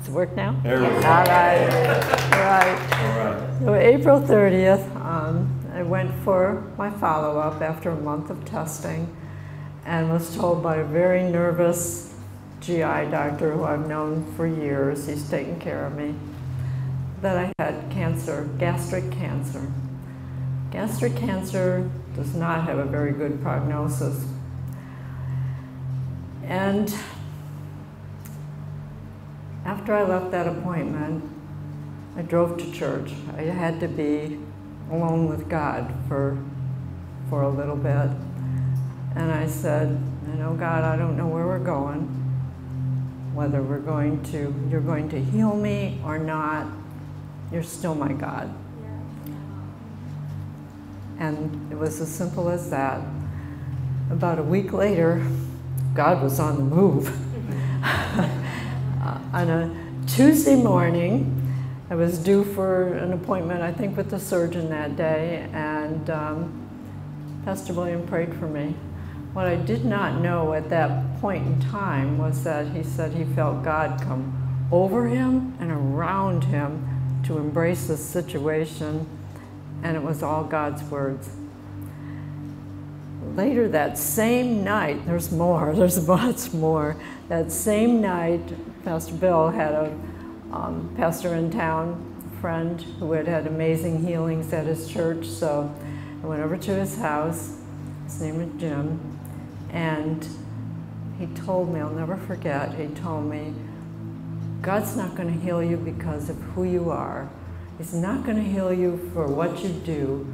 Does it work now? There we go. All right. All right. All right. So April 30th, I went for my follow-up after a month of testing and was told by a very nervous GI doctor who I've known for years, he's taken care of me, that I had cancer, gastric cancer. Gastric cancer does not have a very good prognosis. And after I left that appointment, I drove to church. I had to be alone with God for a little bit. And I said, you know, God, I don't know where we're going, whether you're going to heal me or not, you're still my God. And it was as simple as that. About a week later, God was on the move. On a Tuesday morning, I was due for an appointment, I think, with the surgeon that day, and Pastor William prayed for me. What I did not know at that point in time was that he said he felt God come over him and around him to embrace this situation, and it was all God's words. Later that same night, there's more, there's lots more. That same night, Pastor Bill had a pastor in town, friend who had had amazing healings at his church, so I went over to his house. His name was Jim, and he told me, I'll never forget, he told me, God's not going to heal you because of who you are. He's not going to heal you for what you do.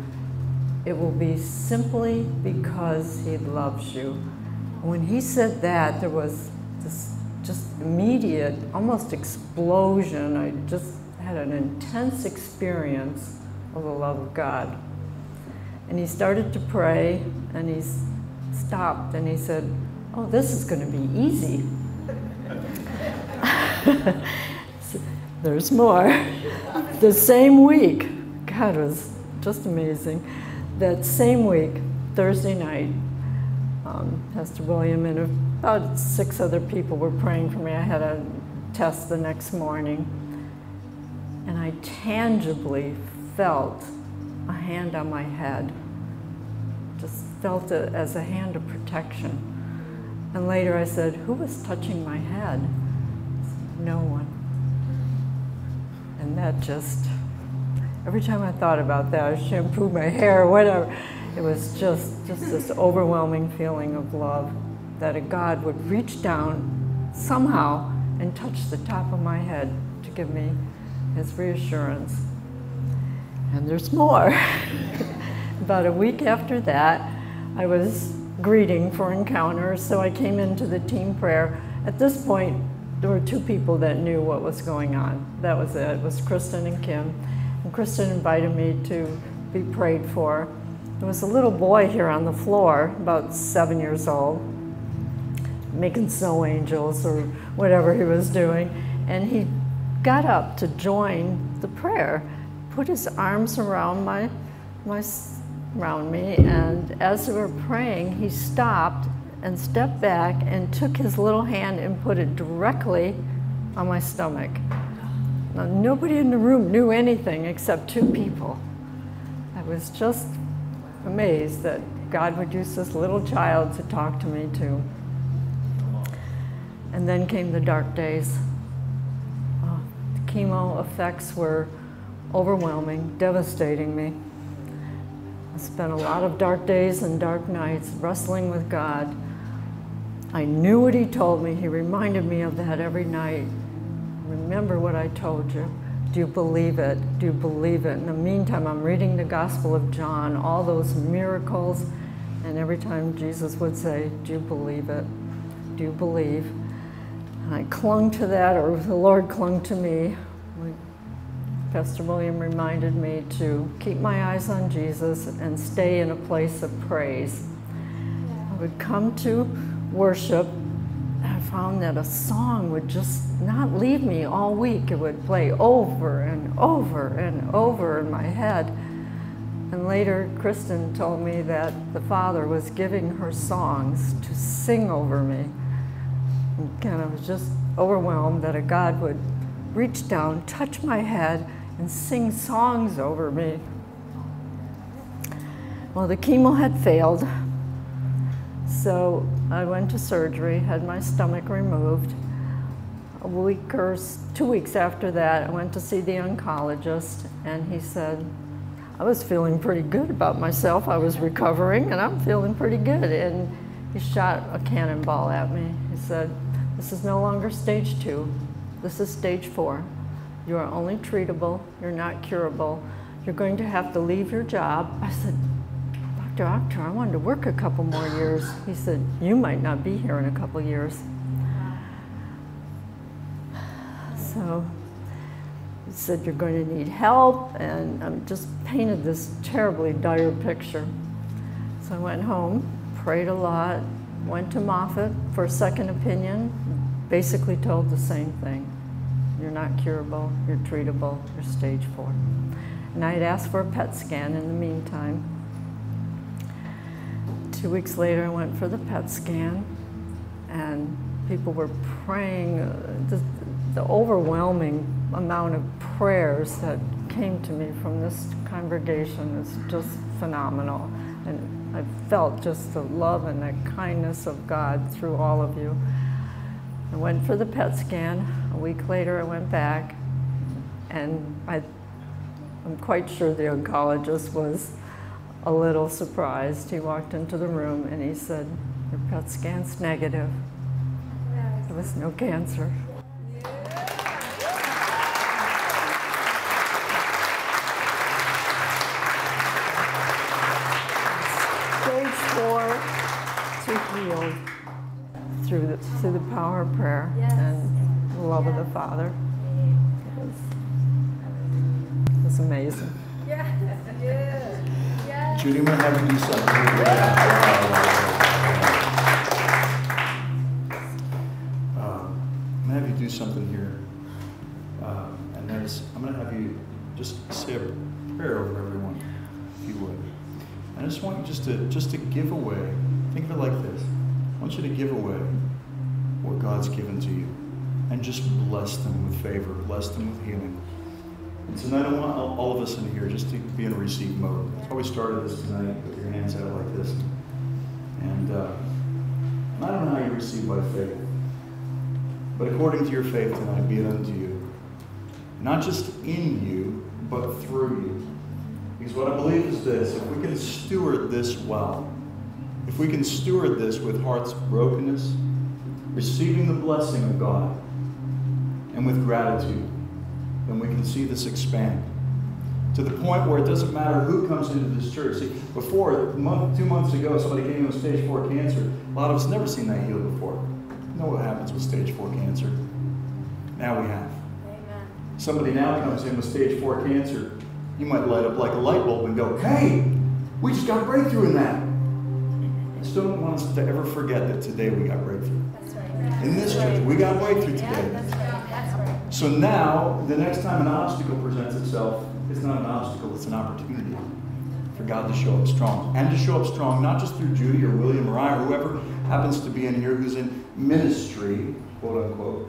It will be simply because he loves you. When he said that, there was this just immediate, almost explosion. I just had an intense experience of the love of God. And he started to pray, and he stopped, and he said, oh, this is going to be easy. There's more. The same week, God was just amazing. That same week, Thursday night, Pastor William and about 6 other people were praying for me. I had a test the next morning, and I tangibly felt a hand on my head. Just felt it as a hand of protection. And later I said, who was touching my head? I said, no one. And that just, every time I thought about that, I shampooed my hair or whatever, it was just this overwhelming feeling of love that a God would reach down somehow and touch the top of my head to give me his reassurance. And there's more. About a week after that, I was greeting for Encounter, so I came into the team prayer. At this point, there were 2 people that knew what was going on. That was it. It was Kristen and Kim. And Kristen invited me to be prayed for. There was a little boy here on the floor, about 7 years old, making snow angels or whatever he was doing. And he got up to join the prayer, put his arms around around me, and as we were praying, he stopped and stepped back and took his little hand and put it directly on my stomach. Now, nobody in the room knew anything except 2 people. I was just amazed that God would use this little child to talk to me too. And then came the dark days. The chemo effects were overwhelming, devastating me. I spent a lot of dark days and dark nights wrestling with God. I knew what he told me. He reminded me of that every night. Remember what I told you. Do you believe it? Do you believe it? In the meantime, I'm reading the Gospel of John, all those miracles, and every time Jesus would say, do you believe it? Do you believe? And I clung to that, or the Lord clung to me. Pastor William reminded me to keep my eyes on Jesus and stay in a place of praise. I would come to worship, and I found that a song would just not leave me all week. It would play over and over and over in my head. And later, Kristen told me that the Father was giving her songs to sing over me. And kind of was just overwhelmed that a God would reach down, touch my head, and sing songs over me. Well, the chemo had failed, so I went to surgery, had my stomach removed. A week or 2 weeks after that, I went to see the oncologist, and he said, I was feeling pretty good about myself. I was recovering, and I'm feeling pretty good. And he shot a cannonball at me. He said, this is no longer stage 2. This is stage 4. You are only treatable. You're not curable. You're going to have to leave your job. I said, Doctor, I wanted to work a couple more years. He said, you might not be here in a couple years. So he said, you're going to need help, and I just painted this terribly dire picture. So I went home, prayed a lot, went to Moffitt for a second opinion, basically told the same thing. You're not curable, you're treatable, you're stage 4. And I had asked for a PET scan in the meantime. 2 weeks later, I went for the PET scan, and people were praying. The overwhelming amount of prayers that came to me from this congregation is just phenomenal. And I felt just the love and the kindness of God through all of you. I went for the PET scan. A week later, I went back, and I'm quite sure the oncologist was a little surprised. He walked into the room and he said, your PET scan's negative. There was no cancer. Healed through the power of prayer and the love of the Father. It was amazing. Judy, I'm going to have you do something. I'm going to have you do something here. And that is, I'm going to have you just say a prayer over everyone, if you would. I just want you just to give away. Think of it like this. I want you to give away what God's given to you and just bless them with favor, bless them with healing. And tonight I want all of us in here just to be in a receive mode. That's why we started this tonight, with your hands out like this. And I don't know how you receive by faith, but according to your faith tonight, be it unto you. Not just in you, but through you. Because what I believe is this: if we can steward this well, if we can steward this with heart's brokenness, receiving the blessing of God, and with gratitude, then we can see this expand to the point where it doesn't matter who comes into this church. See, before, 2 months ago, somebody came in with stage 4 cancer. A lot of us never seen that healed before. You know what happens with stage 4 cancer? Now we have. Amen. Somebody now comes in with stage 4 cancer. You might light up like a light bulb and go, hey, we just got breakthrough in that. I still don't want us to ever forget that today we got breakthrough. That's right. In this church, we got breakthrough today. Yeah, that's right. That's right. So now, the next time an obstacle presents itself, it's not an obstacle, it's an opportunity for God to show up strong. And to show up strong, not just through Judy or William or I or whoever happens to be in here who's in ministry, quote unquote,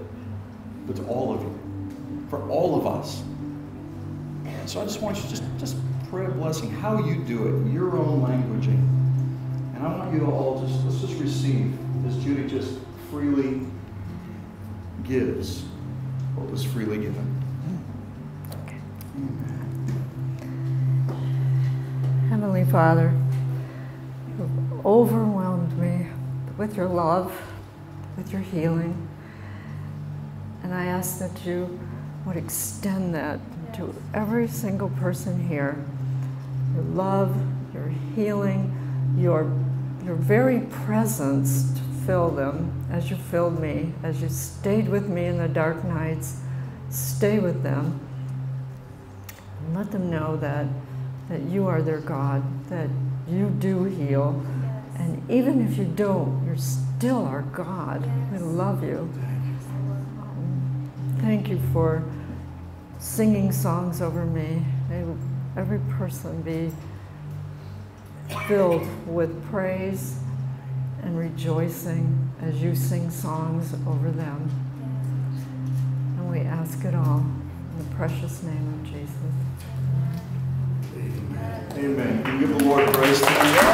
but to all of you, for all of us. So I just want you to just pray a blessing, how you do it, your own languaging. And I want you to all let's just receive, as Judy just freely gives what was freely given. Okay. Heavenly Father, you've overwhelmed me with your love, with your healing. And I ask that you would extend that to every single person here. Your love, your healing, your very presence to fill them as you filled me, as you stayed with me in the dark nights. Stay with them and let them know that you are their God, that you do heal. Yes. And even if you don't, you're still our God. Yes. We love you. Thank you for singing songs over me. May every person be filled with praise and rejoicing as you sing songs over them. And we ask it all in the precious name of Jesus. Amen. Amen. Can you give the Lord praise tonight?